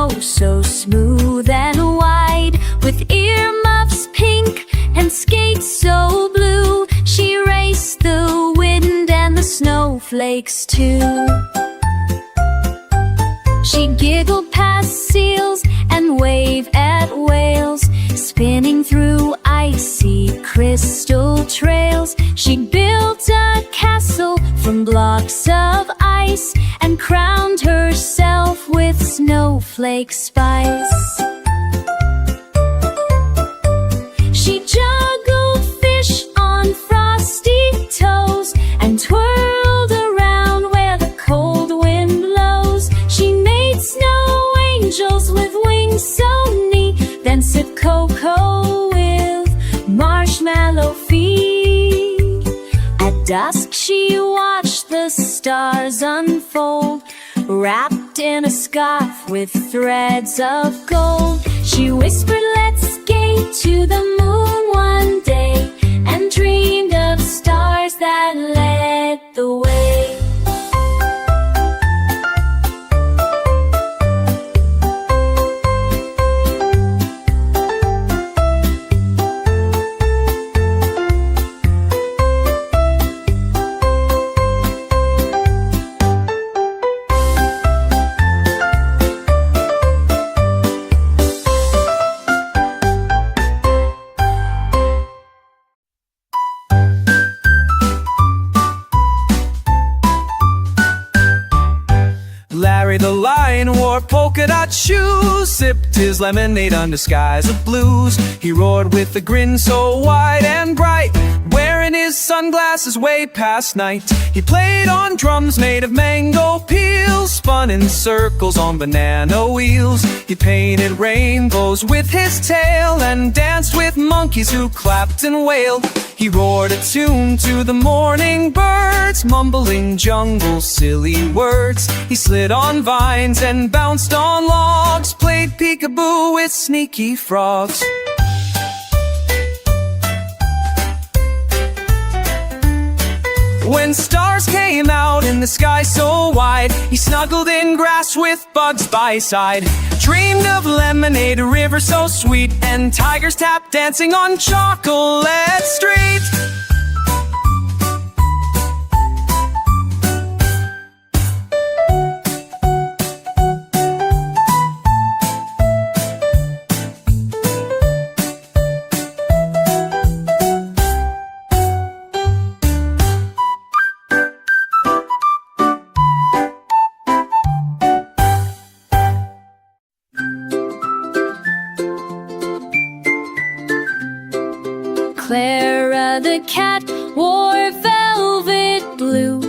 snow so smooth and wide, with earmuffs pink and skates so blue. She raced the wind and the snowflakes too. She'd giggle past seals and wave at whales, spinning through icy crystal trails. She'd built a castle from blocks of ice and crowned herself with snowflake spice. She juggled fish on frosty toes and twirled around where the cold wind blows. She made snow angels with wings so neat, then sipped cocoa with marshmallow feet. At dusk she watched the stars unfold, wrapped in a scarf with threads of gold. She whispered, "Let's skate to the moon one day," and dreamed of stars that led the way. Larry the lion wore polka-dot shoes, sipped his lemonade under skies of blues. He roared with a grin so wide and bright, wearing his sunglasses way past night. He played on drums made of mango peels, spun in circles on banana wheels. He painted rainbows with his tail and danced with monkeys who clapped and wailed. He roared a tune to the morning birds, mumbling jungle silly words. He slid on vines and bounced on logs, played peekaboo with sneaky frogs. When stars came out in the sky so wide, he snuggled in grass with bugs by his side. Dreamed of lemonade, a river so sweet, and tigers tap dancing on Chocolate Street. Clara the cat wore velvet blue.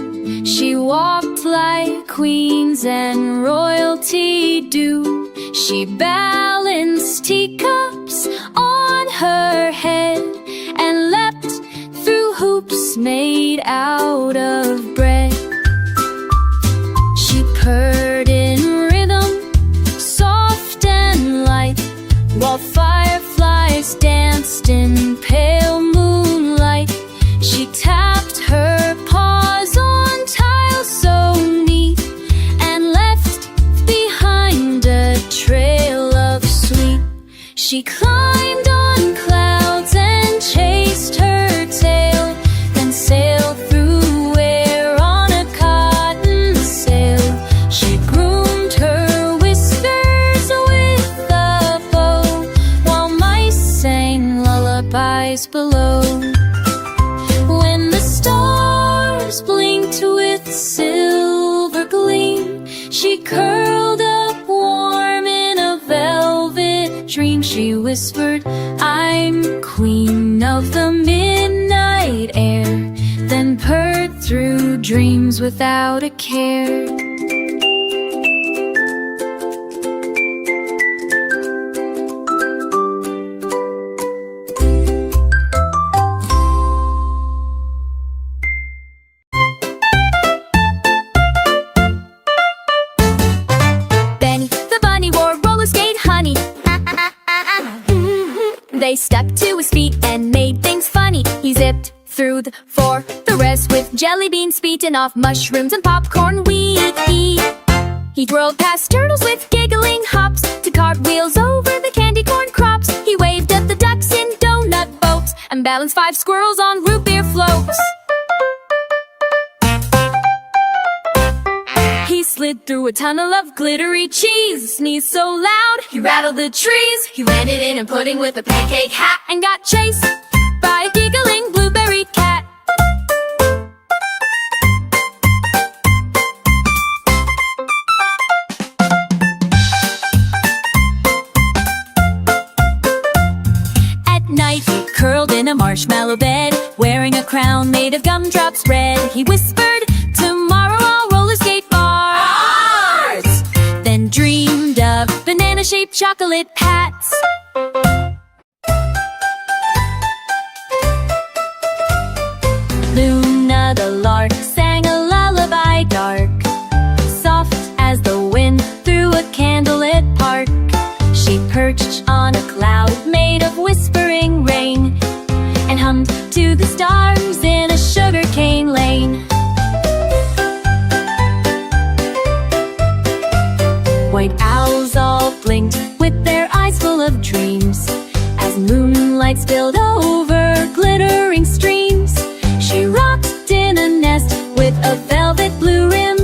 She walked like queens and royalty do. She balanced teacups on her head and leapt through hoops made out of bread. She purred in rhythm, soft and light, while fireflies danced in pale moonlight. She tapped her paws on tiles so neat and left behind a trail of sweet. She climbed on clouds and chased her tail, then sailed through air on a cotton sail. She groomed her whiskers with a bow, while mice sang lullabies below. When the stars blinked with silver gleam, she curled up warm in a velvet dream. She whispered, "I'm queen of the midnight air," then purred through dreams without a care. They stepped to his feet and made things funny. He zipped through the forest with jelly beans beaten off mushrooms and popcorn we eat. He twirled past turtles with giggling hops, balance 5 squirrels on root beer floats. He slid through a tunnel of glittery cheese, sneezed so loud he rattled the trees. He landed in a pudding with a pancake hat and got chased by a giggling blueberry cat. At night he curled in a marshmallow bed, wearing a crown made of gumdrops red. He whispered, "Tomorrow I'll roller skate bars." Then dreamed of banana-shaped chocolate hats. Luna the lark sang a lullaby dark, soft as the wind through a candlelit park. She perched on a cloud made of whispering rain and hummed to the stars in a sugarcane lane. White owls all blinked with their eyes full of dreams as moonlight spilled over glittering streams. She rocked in a nest with a velvet blue rim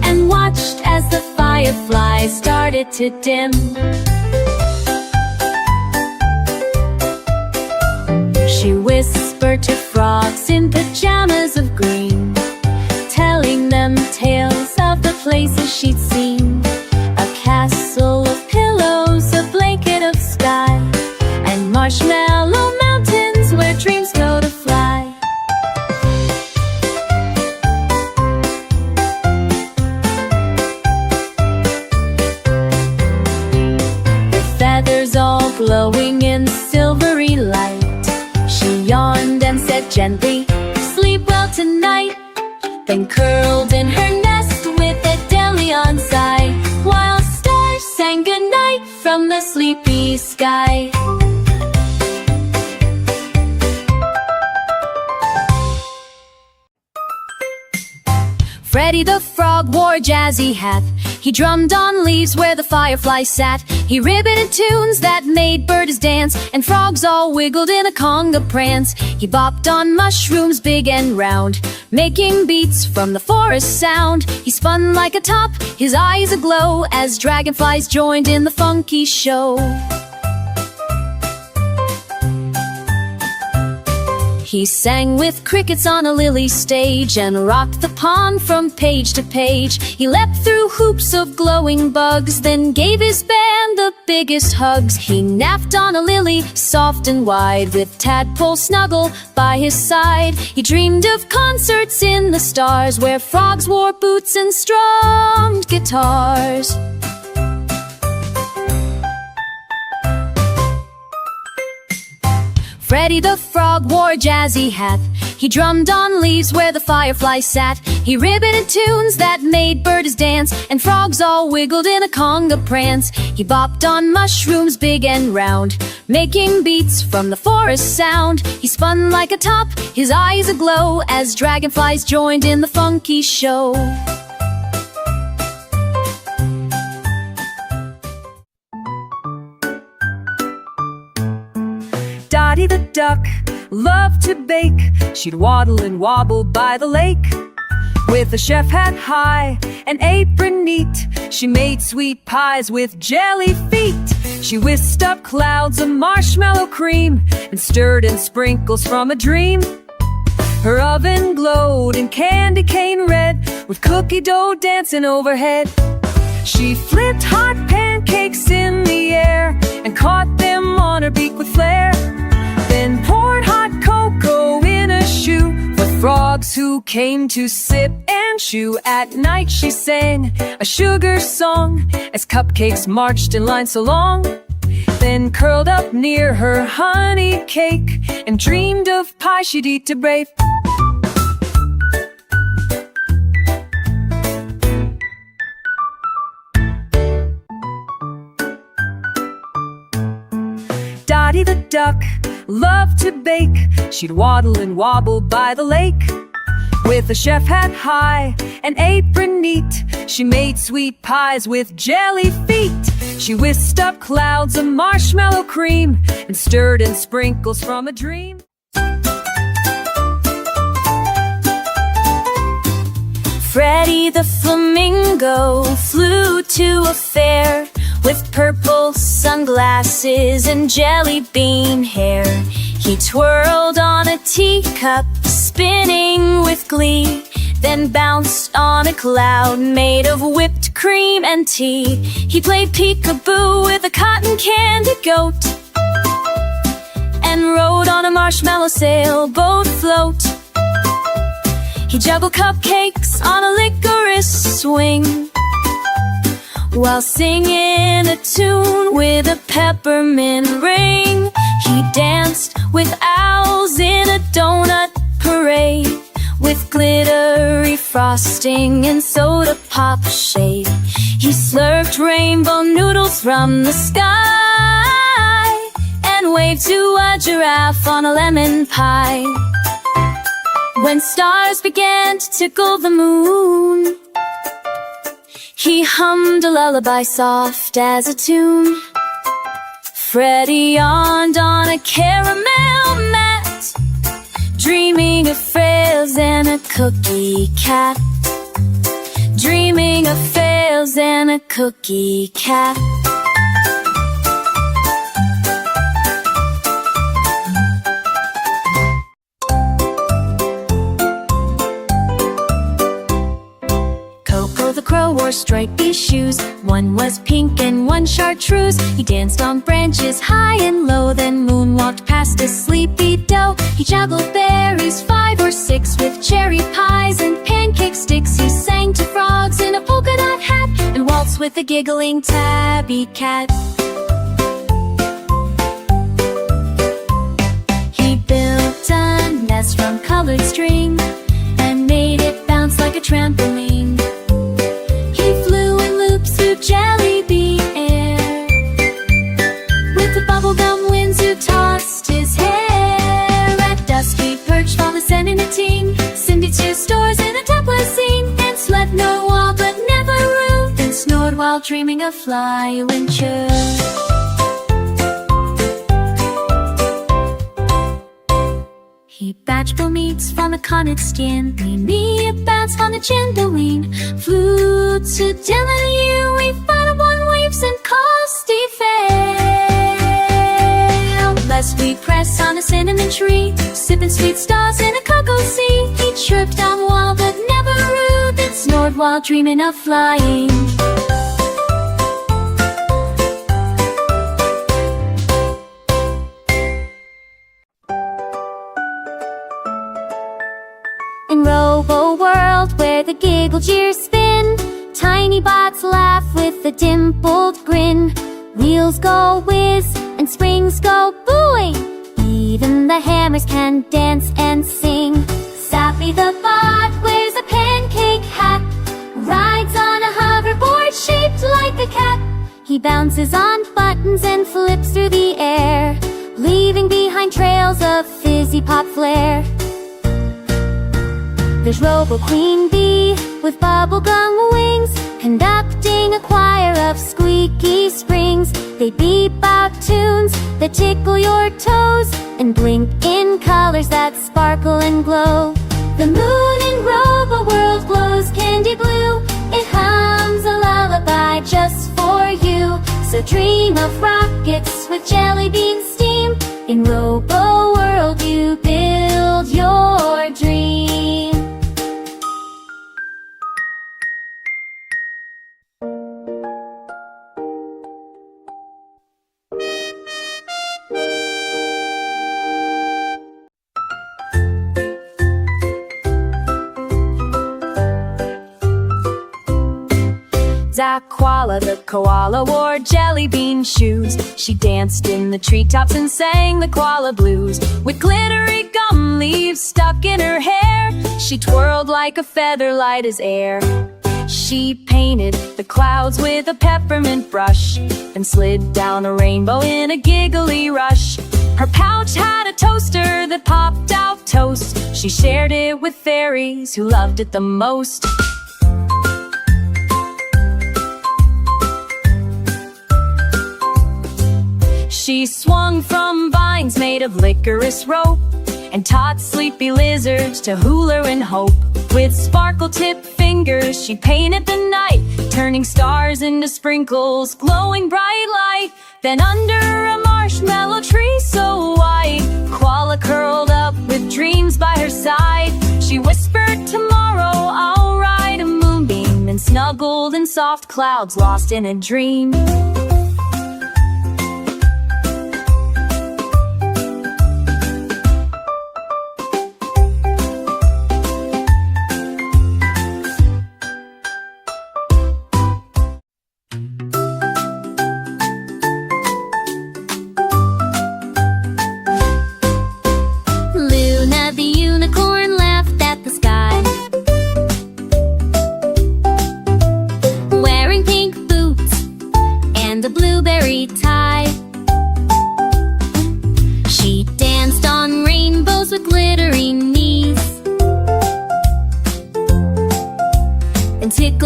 and watched as the fireflies started to dim. She whispered to frogs in pajamas of green, telling them tales of the places she'd seen. A castle of pillows, a blanket of sky, and marshmallow mountains where dreams go to fly. Her feathers all glowing in silvery light, she yawned and said gently, "Sleep well tonight." Then curled in her nest with a delion sigh, while stars sang goodnight from the sleepy sky. Freddy the Frog wore a jazzy hat. He drummed on leaves where the fireflies sat. He ribbited tunes that made birds dance, and frogs all wiggled in a conga prance. He bopped on mushrooms big and round, making beats from the forest sound. He spun like a top, his eyes aglow, as dragonflies joined in the funky show. He sang with crickets on a lily stage and rocked the pond from page to page. He leapt through hoops of glowing bugs, then gave his band the biggest hugs. He napped on a lily, soft and wide, with Tadpole snuggle by his side. He dreamed of concerts in the stars, where frogs wore boots and strummed guitars. Freddy the Frog wore a jazzy hat. He drummed on leaves where the fireflies sat. He ribbited tunes that made birds dance, and frogs all wiggled in a conga prance. He bopped on mushrooms big and round, making beats from the forest sound. He spun like a top, his eyes aglow, as dragonflies joined in the funky show. Dottie the duck loved to bake. She'd waddle and wobble by the lake. With a chef hat high, an apron neat, she made sweet pies with jelly feet. She whisked up clouds of marshmallow cream and stirred in sprinkles from a dream. Her oven glowed in candy cane red, with cookie dough dancing overhead. She flipped hot pancakes in the air and caught them on her beak with flair. Then poured hot cocoa in a shoe for frogs who came to sip and chew. At night she sang a sugar song as cupcakes marched in line so long. Then curled up near her honey cake and dreamed of pie she'd eat to brave. Dottie the duck loved to bake. She'd waddle and wobble by the lake. With a chef hat high, an apron neat, she made sweet pies with jelly feet. She whisked up clouds of marshmallow cream and stirred in sprinkles from a dream. Freddie the flamingo flew to a fair with purple sunglasses and jelly bean hair. He twirled on a teacup, spinning with glee, then bounced on a cloud made of whipped cream and tea. He played peekaboo with a cotton candy goat and rode on a marshmallow sailboat float. He juggled cupcakes on a licorice swing while singing a tune with a peppermint ring. He danced with owls in a donut parade with glittery frosting and soda pop shade. He slurped rainbow noodles from the sky and waved to a giraffe on a lemon pie. When stars began to tickle the moon, he hummed a lullaby soft as a tune. Freddie yawned on a caramel mat, dreaming of frails and a cookie cat. Dreaming of frails and a cookie cat. Coco the crow wore stripy shoes. One was pink and one chartreuse. He danced on branches high and low, then moonwalked past a sleepy doe. He juggled berries 5 or 6 with cherry pies and pancake sticks. He sang to frogs in a polka dot hat and waltzed with a giggling tabby cat. He built a nest from colored string and made it bounce like a trampoline. Jelly bean air with the bubblegum winds who tossed his hair. At dusk he perched on the sand in a ting, Cindy two stores in a toddler scene, and slept no while but never roved, and snored while dreaming of flying chirp. He batched meats from a connet skin, me a bounce on the chandelier, flew to Delaware. We fought on waves and Coasty Fair. Lest we press on a cinnamon tree, sipping sweet stars in a cocoa sea. He chirped on wall but never rude, and snored while dreaming of flying. In Robo World, where the giggle gears spin, tiny bots laugh with a dimpled grin. Wheels go whiz and springs go booing. Even the hammers can dance and sing. Sappy the bot wears a pancake hat, rides on a hoverboard shaped like a cat. He bounces on buttons and flips through the air, leaving behind trails of fizzy pop flair. There's Robo Queen Bee with bubblegum wings, conducting a choir of squeaky springs. They beep out tunes that tickle your toes and blink in colors that sparkle and glow. The moon in Robo World glows candy blue. It hums a lullaby just for you. So dream of rockets with jelly bean steam. In Robo World you build your dream. Zaquala the koala wore jelly bean shoes. She danced in the treetops and sang the koala blues. With glittery gum leaves stuck in her hair, she twirled like a feather light as air. She painted the clouds with a peppermint brush and slid down a rainbow in a giggly rush. Her pouch had a toaster that popped out toast. She shared it with fairies who loved it the most. She swung from vines made of licorice rope and taught sleepy lizards to hula and hope. With sparkle-tipped fingers, she painted the night, turning stars into sprinkles, glowing bright light. Then under a marshmallow tree so white, Koala curled up with dreams by her side. She whispered, "Tomorrow I'll ride a moonbeam," and snuggled in soft clouds, lost in a dream.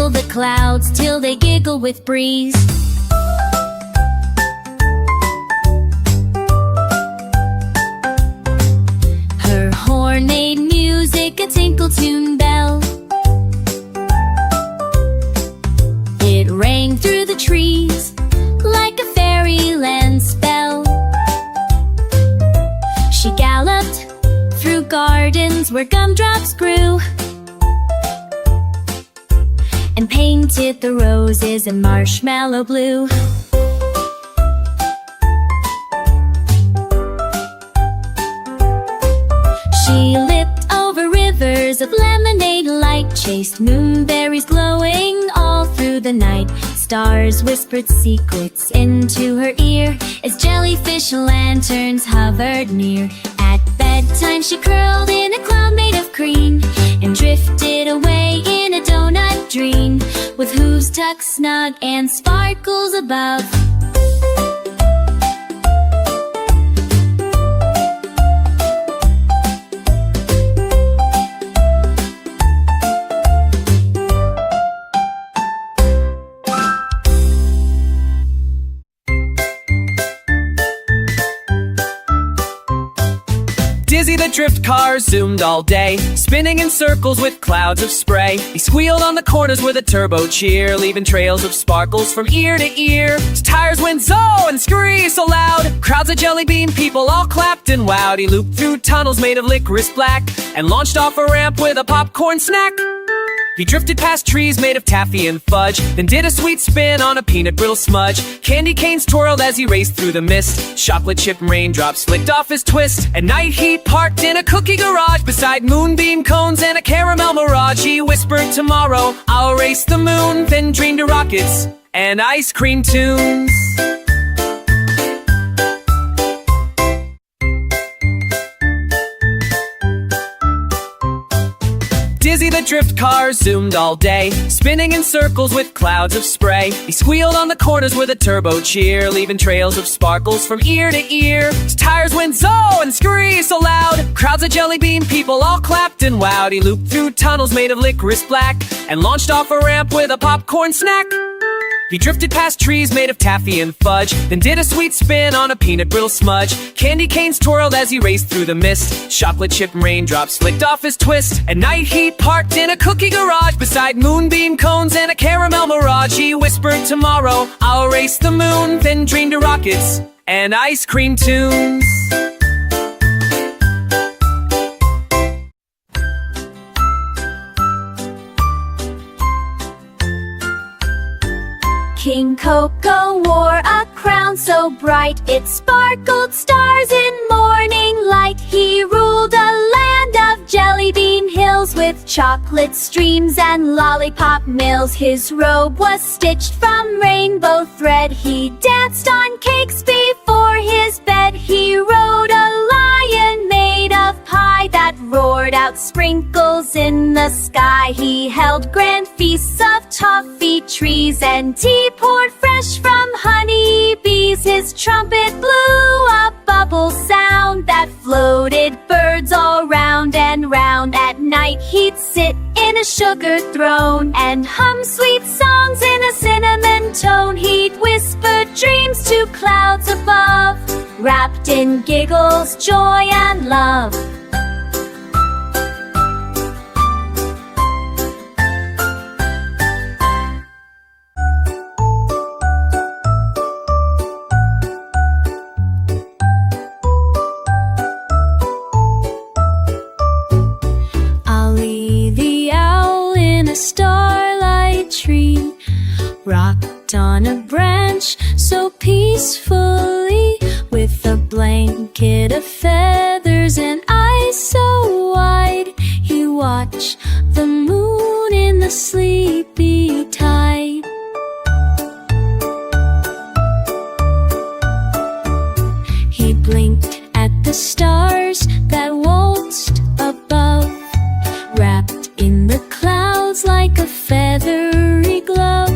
The clouds till they giggle with breeze. Her horn made music, a tinkle-tune bell. It rang through the trees like a fairyland spell. She galloped through gardens where gumdrops grew, and painted the roses in marshmallow blue. She leapt over rivers of lemonade light, chased moonberries glowing all through the night. Stars whispered secrets into her ear as jellyfish lanterns hovered near. At bedtime she curled in a cloud made of green and drifted away in a donut dream, with hooves tucked snug and sparkles above. Dizzy the drift car zoomed all day, spinning in circles with clouds of spray. He squealed on the corners with a turbo cheer, leaving trails of sparkles from ear to ear. His tires went zo and screeched so loud, crowds of jelly bean people all clapped and wowed. He looped through tunnels made of licorice black and launched off a ramp with a popcorn snack. He drifted past trees made of taffy and fudge, then did a sweet spin on a peanut brittle smudge. Candy canes twirled as he raced through the mist, chocolate chip raindrops flicked off his twist. At night he parked in a cookie garage beside moonbeam cones and a caramel mirage. He whispered, "Tomorrow I'll race the moon," then dreamed of rockets and ice cream tunes. Dizzy the drift car zoomed all day, spinning in circles with clouds of spray. He squealed on the corners with a turbo cheer, leaving trails of sparkles from ear to ear. His tires went zo and screeched so loud, crowds of jelly bean people all clapped and wowed. He looped through tunnels made of licorice black and launched off a ramp with a popcorn snack. He drifted past trees made of taffy and fudge, then did a sweet spin on a peanut brittle smudge. Candy canes twirled as he raced through the mist, chocolate chip raindrops flicked off his twist. At night he parked in a cookie garage beside moonbeam cones and a caramel mirage. He whispered, "Tomorrow I'll race the moon," then dreamed of rockets and ice cream tunes. King Coco wore a crown so bright it sparkled stars in morning light. He ruled a land of jelly bean hills with chocolate streams and lollipop mills. His robe was stitched from rainbow thread. He danced on cakes before his bed. He rode a lion made of pie that roared out sprinkles in the sky. He held grand feasts of toffee trees and tea poured fresh from honey bees. His trumpet blew a bubble sound that floated birds all round and round. At night he'd sit in a sugar throne and hum sweet songs in a cinnamon tone. He'd whisper dreams to clouds above, wrapped in giggles, joy and love. on a branch so peacefully, with a blanket of feathers and eyes so wide. He watched the moon in the sleepy tide. He blinked at the stars that waltzed above, wrapped in the clouds like a feathery glove.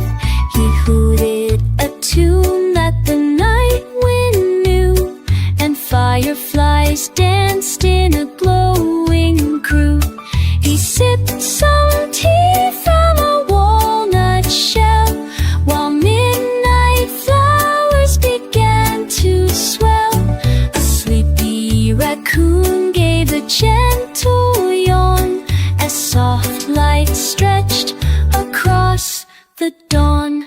He hooted a tune that the night wind knew, and fireflies danced in a glowing crew. He sipped some tea from a walnut shell, while midnight flowers began to swell. A sleepy raccoon gave a gentle yawn as soft light stretched across the dawn.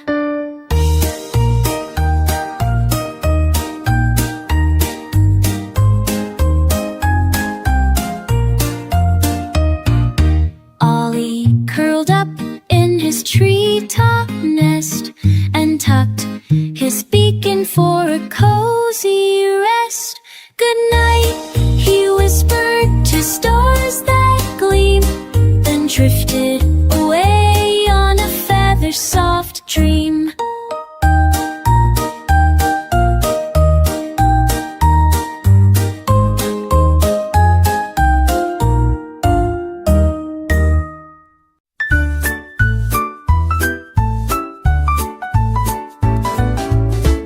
Ollie curled up in his treetop nest and tucked his beak in for a cozy rest. Good night, he whispered to stars that gleam, then drifted away on a feather-soft dream.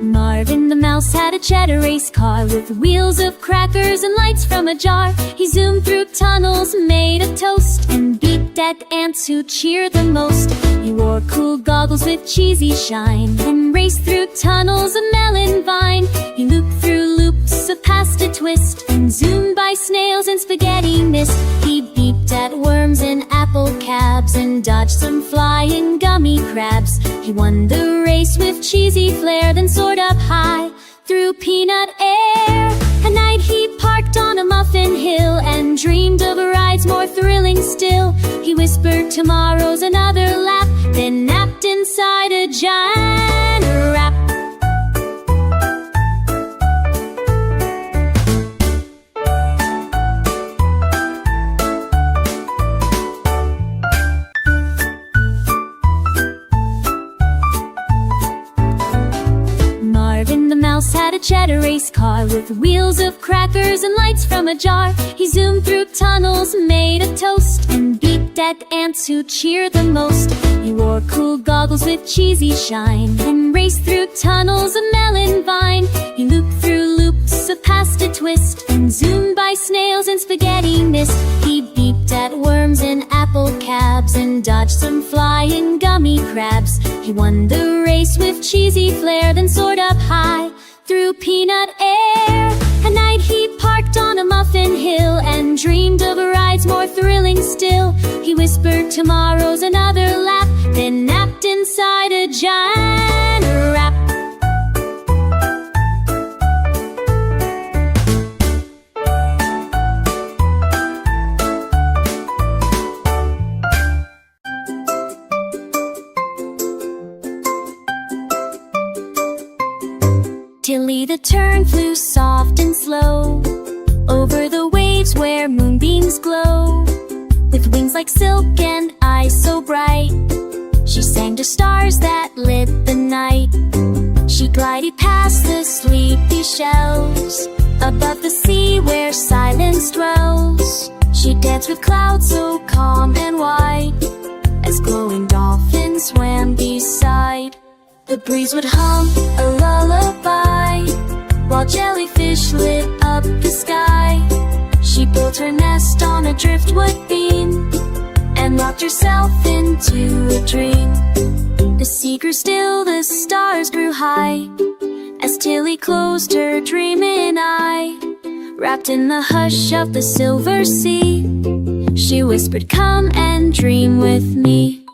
Marvin the mouse had a cheddar race car with wheels of crackers and lights from a jar. He zoomed through tunnels made of toast and beat at ants who cheered the most. He wore cool goggles with cheesy shine and raced through tunnels of melon vine. He looped through loops of pasta twist and zoomed by snails and spaghetti mist. He beeped at worms and apple cabs and dodged some flying gummy crabs. He won the race with cheesy flair, then soared up high through peanut air. At night he parked on a muffin hill and dreamed of rides more thrilling still. He whispered tomorrow's another lap, then napped inside a giant wrap. Marvin the mouse had a cheddar race car with wheels of crackers and lights from a jar. He zoomed through tunnels made of toast and beeped at ants who cheered the most. He wore cool goggles with cheesy shine and raced through tunnels of melon vine. He looped through loops of pasta twist and zoomed by snails and spaghetti mist. He beeped at worms and apple cabs and dodged some flying gummy crabs. He won the race with cheesy flair, then soared up high through peanut air. At night he parked on a muffin hill and dreamed of rides more thrilling still. He whispered tomorrow's another lap, then napped inside a giant wrap. Tilly the tern flew soft and slow over the waves where moonbeams glow. With wings like silk and eyes so bright, she sang to stars that lit the night. She glided past the sleepy shells above the sea where silence dwells. She danced with clouds so calm and wide as glowing dolphins swam beside. The breeze would hum a lullaby while jellyfish lit up the sky. She built her nest on a driftwood beam and locked herself into a dream. The sea grew still, the stars grew high as Tilly closed her dreaming eye. Wrapped in the hush of the silver sea, she whispered, "Come and dream with me."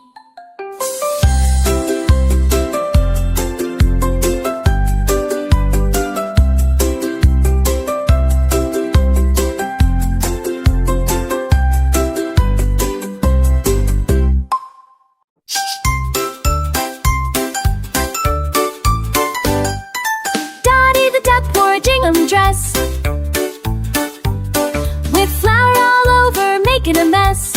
making a mess.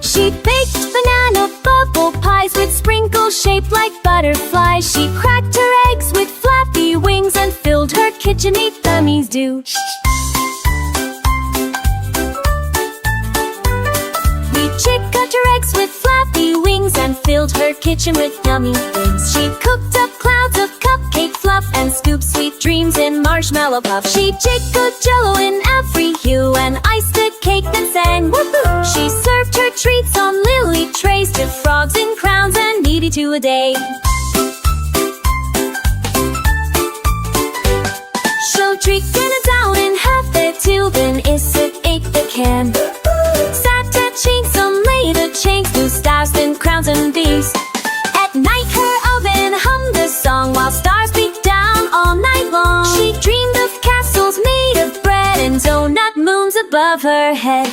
She baked banana bubble pies with sprinkles shaped like butterflies. She cracked her eggs with flappy wings and filled her kitchen with dummies do. She cut her eggs with flappy wings and filled her kitchen with yummy things. She cooked up clouds of cupcake fluff and scooped sweet dreams in marshmallow puff. She jiggled jello in every hue and iced a cake that sang woohoo. She served her treats on lily trays to frogs in crowns and needy to a day. She'll drink dinner down in half the tube and Issa ate the can. Santa chinks on later chinks, blue stars and crowns and bees. At night her oven hummed a song while stars beat down all night long. She dreamed of castles made of bread and donut moons above her head.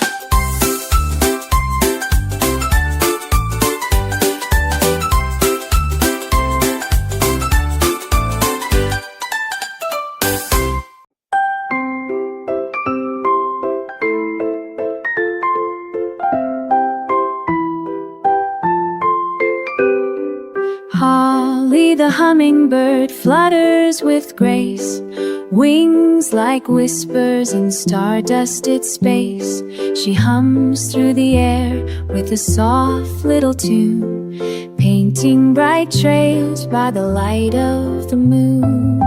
Holly the hummingbird flutters with grace, wings like whispers in star-dusted space. She hums through the air with a soft little tune, painting bright trails by the light of the moon.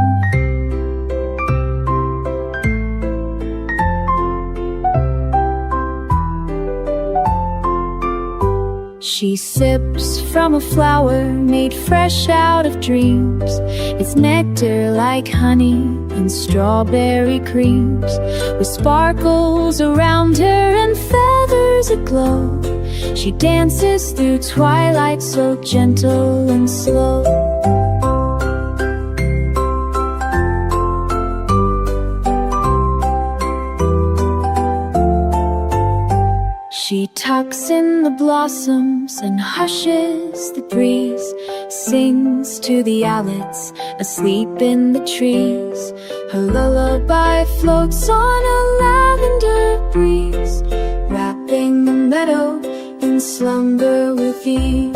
She sips from a flower made fresh out of dreams. It's nectar like honey and strawberry creams, with sparkles around her and feathers aglow. She dances through twilight so gentle and slow. She tucks in the blossoms and hushes the breeze, sings to the owlets asleep in the trees. Her lullaby floats on a lavender breeze, wrapping the meadow in slumber with ease.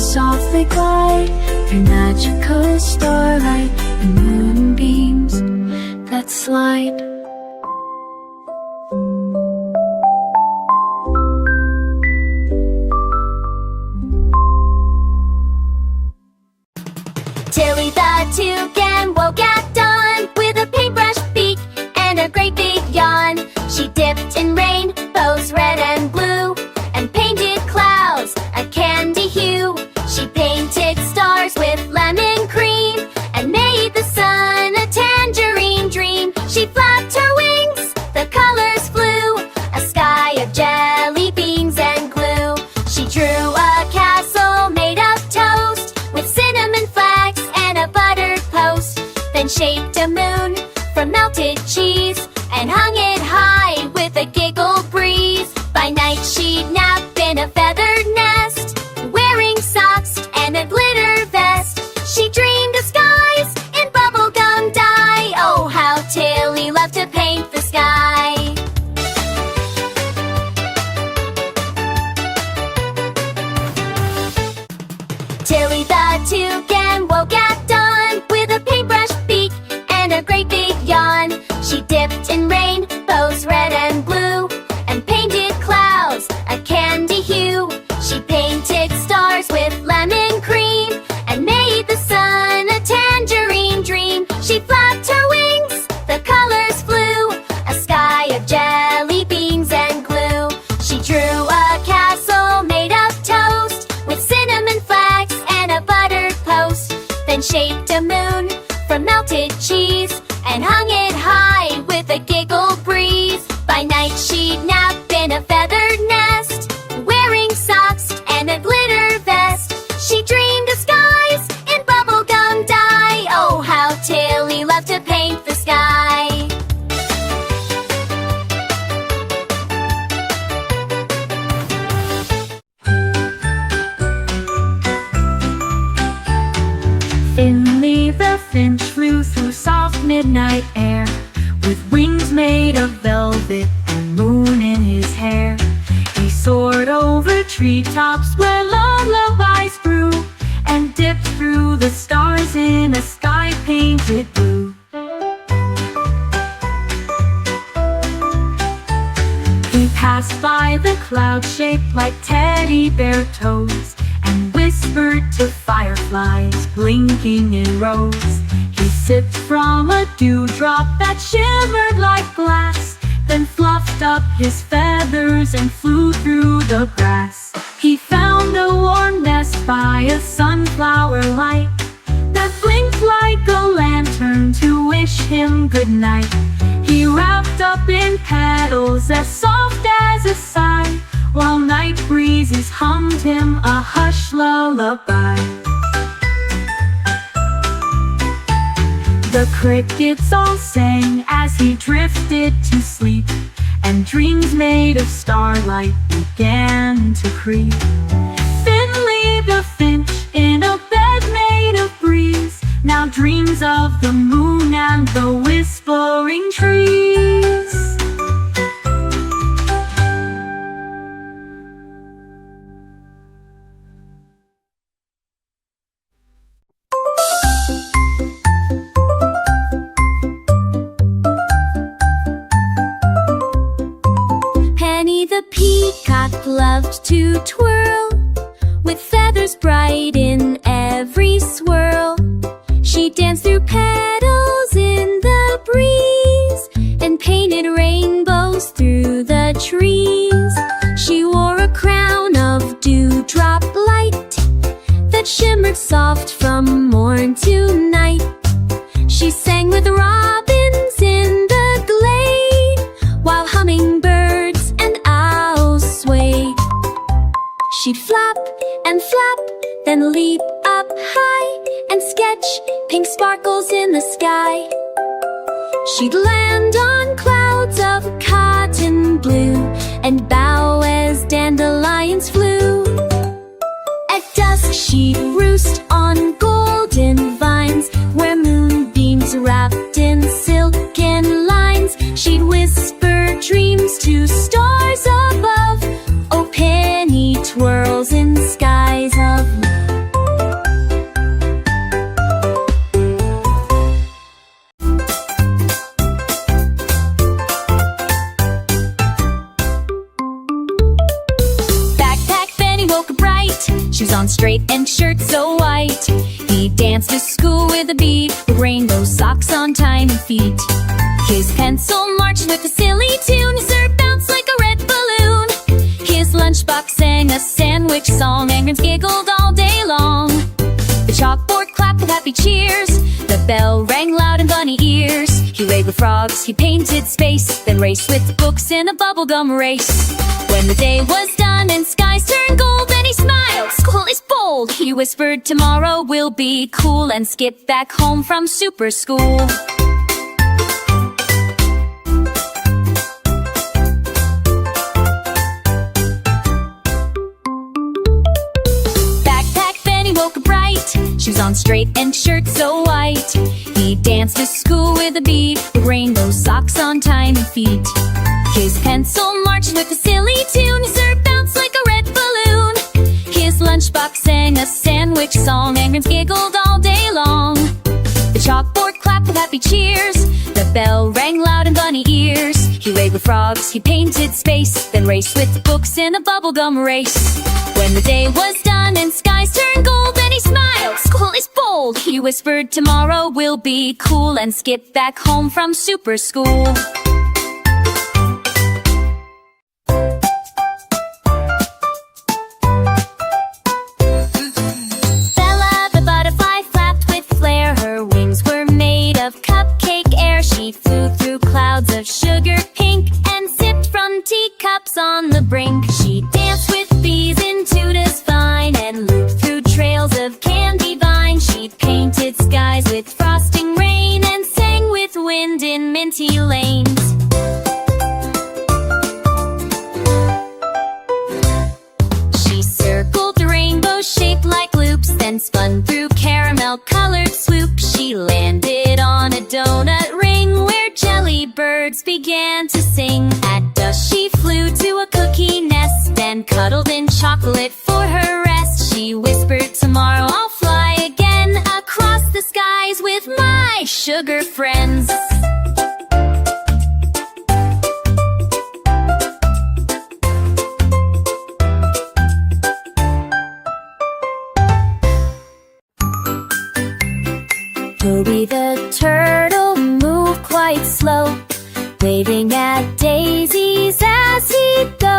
Softly glide through magical starlight and moonbeams that slide. Tilly the toucan woke at dawn with a paintbrush beak and a great big yawn. She dipped in rainbows red and blue and painted clouds a candy hue. She painted stars with lemon cream and made the sun a tangerine dream. She flapped her wings, the colors flew, a sky of jelly beans and glue. She drew a castle made of toast with cinnamon flags and a buttered post, then shaped a moon from melted cheese and hung it high with a giggle breeze. By night she'd nap in a feathered nest, wearing socks and a glitter vest. She dreamed of skies in bubblegum dye. Oh, how Tilly loved to paint the sky. Tilly the toucan woke at dawn with a paintbrush beak and a great big yawn. She dipped in rainbows red and blue and painted clouds a candy hue. She painted stars with lemon cream and made the sun a tangerine dream. She flapped her wings, the colors flew, a sky of jelly beans and glue. She drew a castle made of toast with cinnamon flags and a buttered post, then shaped a moon from melted cheese and hung it high with a giggle breeze. By night she'd nap in a feathered nest, wearing socks and a glitter vest. She dreamed of skies in bubblegum dye. Oh, how Tilly loved to paint the sky. Finley the finch flew through soft midnight air, with wings made of velvet and moon in his hair. He soared over treetops where lullabies grew, and dipped through the stars in a sky painted blue. He passed by the clouds shaped like teddy bear toes, and whispered to fireflies blinking in rows. He sipped from a dewdrop that shimmered like glass, then fluffed up his feathers and flew through the grass. He found a warm nest by a sunflower light that blinked like a lantern to wish him good night. He wrapped up in petals as soft as a sigh, while night breezes hummed him a hush lullaby. The crickets all sang as he drifted to sleep, and dreams made of starlight began to creep. Finley the finch in a bed made of breeze now dreams of the moon and the whispering trees. The peacock loved to twirl, with feathers bright in every swirl. She danced through petals in the breeze, and painted rainbows through the trees. She wore a crown of dewdrop light that shimmered soft from morn to night. She sang with robins in the glade, while hummingbirds and owls swayed. She'd flap and flap, then leap up high, and sketch pink sparkles in the sky. She'd land on clouds of cotton blue, and bow as dandelions flew. At dusk she'd roost on golden vines, where moonbeams wrapped in silken lines. She'd whisper dreams to stars above, oh penny twirls in skies of love. Backpack Benny woke up bright, shoes on straight and shirt so white. He danced to school with a beat, with rainbow socks on tiny feet. His pencil marched with a silly tune, his hair bounced like a red balloon. His lunchbox sang a sandwich song, and grins giggled all day long. The chalkboard clapped with happy cheers, the bell rang loud in bunny ears. He played with frogs, he painted space, then raced with books in a bubblegum race. When the day was done and skies turned gold, then he smiled. School is bold, he whispered, tomorrow will be cool, and skipped back home from super school. Backpack Benny woke up bright, shoes on straight and shirt so white. He danced to school with a beat, with rainbow socks on tiny feet. His pencil marched with a silly tune, his hair bounced like a red balloon. His lunchbox sang a sandwich song, and grins giggled all day long. The chalkboard clapped with happy cheers, the bell rang loud in bunny ears. He played with frogs, he painted space, then raced with books in a bubblegum race. When the day was done and skies turned gold, then he smiled. School is bold, he whispered, tomorrow will be cool, and skipped back home from super school. She flew through clouds of sugar pink, and sipped from frosting rain and sang with wind in minty lanes. She circled the rainbow shaped like loops, then spun through caramel-colored swoop. She landed on a donut ring where jelly birds began to sing. At dusk she flew to a cookie nest and cuddled in chocolate for her rest. She whispered, "Tomorrow I'll fly again across the skies with my sugar friends." Toby the turtle moved quite slow, waving at daisies as he'd go.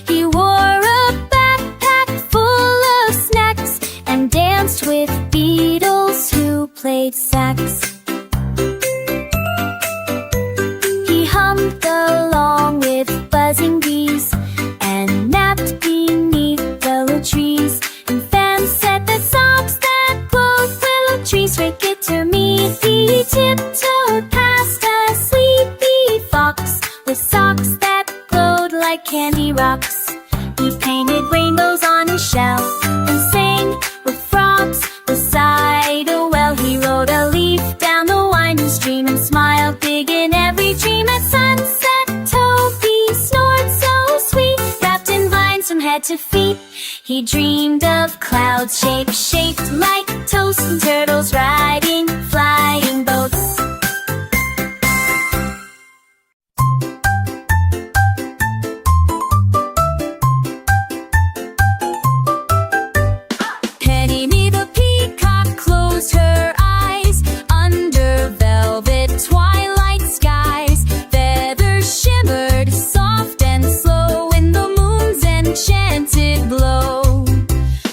He wore a backpack full of snacks and danced with beetles who played sax. He hummed along with buzzing bees and napped beneath willow trees. And fans said that socks that glowed willow trees rake it to me. He tiptoed past a sleepy fox with socks that glowed like candy rocks. He painted rainbows on his shell and sang with frogs beside a well. He rode a leaf down the winding stream and smiled big in every dream. At sunset, Toby snored so sweet, wrapped in vines from head to feet. He dreamed of clouds shaped like toast and turtles riding flying boats. Penny the peacock closed her eyes under velvet twilight skies. Feathers shimmered soft and slow in the moon's enchanted glow.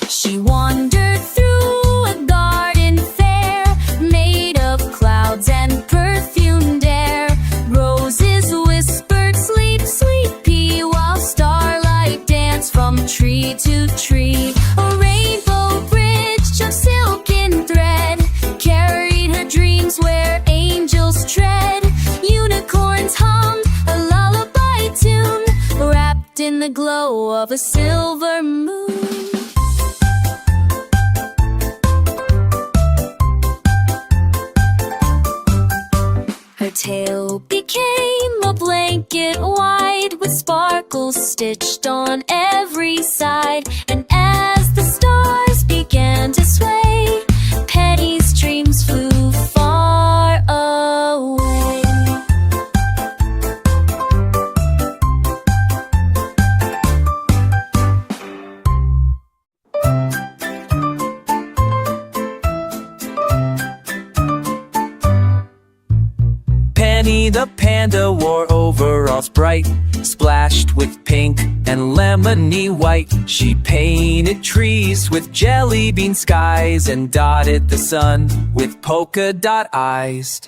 She wandered through a garden fair made of clouds and perfumed air. Roses whispered, "Sleep, sleepy," while starlight danced from tree to tree. A rainbow bridge of silken thread carried her dreams where angels tread. Unicorns hummed a lullaby tune wrapped in the glow of a silver moon. Her tail became a blanket wide with sparkles stitched on every side. And as the stars began to sway, Penny's dreams flew far away. Penny the panda wore overalls bright, splashed with pink and lemony white. She painted trees with jelly bean skies and dotted the sun with polka dot eyes.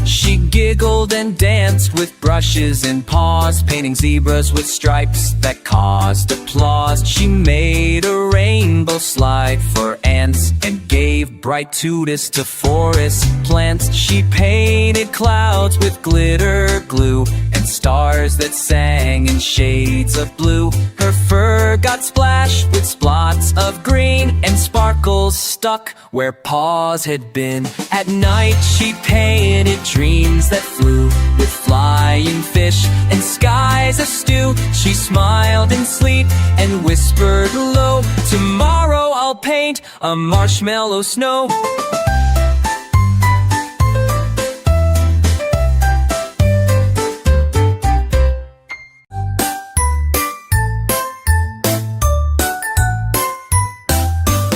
She giggled and danced with brushes and paws, painting zebras with stripes that caused applause. She made a rainbow slide for ants and gave bright tutus to forest plants. She painted clouds with glitter glue and stars that sang in shades of blue. Her fur got splashed with splots of green and sparkles stuck where paws had been. At night she painted dreams that flew with flying fish and skies of stew. She smiled in sleep and whispered low, "Tomorrow I'll paint a marshmallow snow."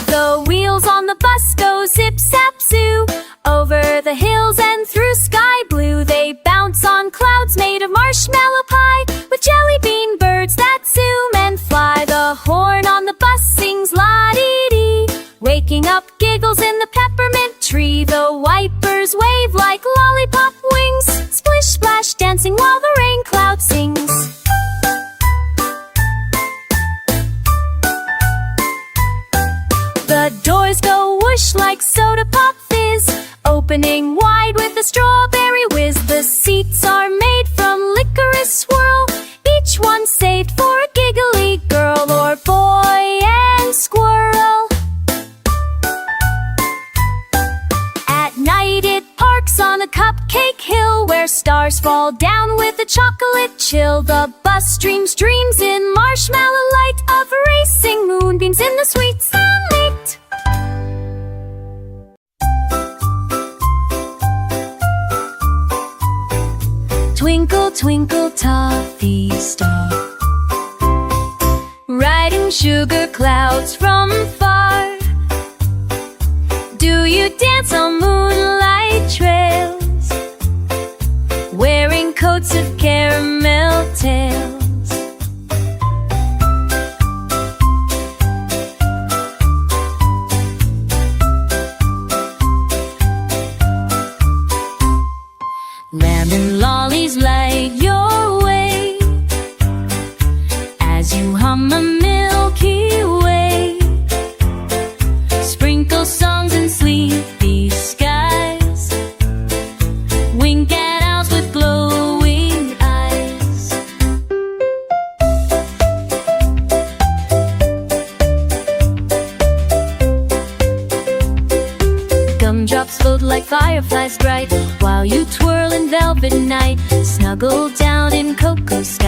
The wheels on the bus go zip zap zoo, over the hills and through sky blue. They bounce on clouds made of marshmallow pie, with jelly bean birds that zoom and fly. The horn on the bus sings la-dee-dee, waking up giggles in the peppermint tree. The wipers wave like lollipop wings, splish splash dancing while the rain cloud sings. fresh like soda pop fizz, opening wide with a strawberry whiz. The seats are made from licorice swirl, each one saved for a giggly girl or boy and squirrel. At night it parks on a cupcake hill, where stars fall down with a chocolate chill. The bus streams dreams in marshmallow light of racing moonbeams in the sweet sunlight. Twinkle, twinkle, toffee star, riding sugar clouds from far. Do you dance on moonlight trails, wearing coats of caramel tails? Lemon lollies light your way as you hum a Milky Way. Sprinkle songs in sleepy skies, wink at owls with glowing eyes. Gumdrops float like fireflies bright, while you twirl in velvet night. Snuggle down in cocoa sky.